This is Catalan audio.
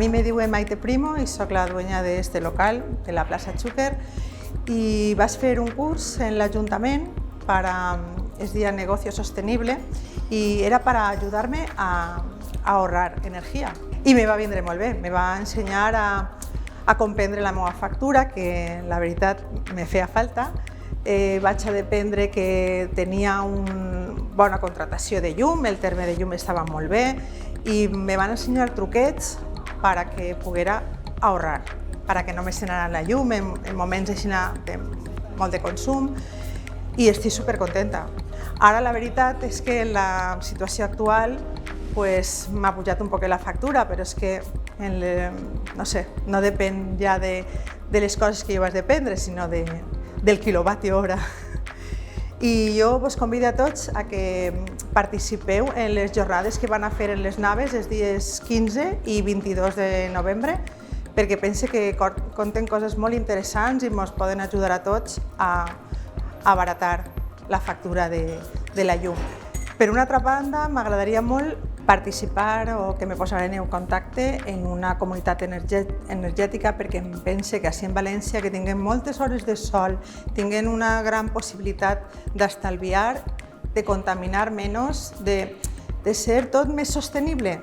mi me diuen Maite Primo i sóc la dueña d'este local, de la plaça Xúquer, i vaig fer un curs en l'Ajuntament es deia Negocio Sostenible i era per ajudar-me a ahorrar energia. I me va vindre molt bé, me va ensenyar a comprendre la meva factura, que la veritat me feia falta. Vaig aprendre que tenia una bona contractació de llum, el terme de llum estava molt bé i me van ensenyar truquets perquè poguera ahorrar, perquè no me s'anara la llum en moments així de molt de consum i estic supercontenta. Ara la veritat és que en la situació actual m'ha pujat un poc la factura, però és que no sé, no depèn ja de les coses que jo vaig dependre, sinó del quilovatio hora. I jo vos convido a tots a que participeu en les jornades que van a fer en les naves els dies 15 i 22 de novembre, perquè pense que conten coses molt interessants i ens poden ajudar a tots a abaratar la factura de la llum. Per una altra banda, m'agradaria molt participar o que me posaren en contacte en una comunitat energètica, perquè em pense que així en València que tinguem moltes hores de sol, tinguem una gran possibilitat d'estalviar, de contaminar menys, de ser tot més sostenible.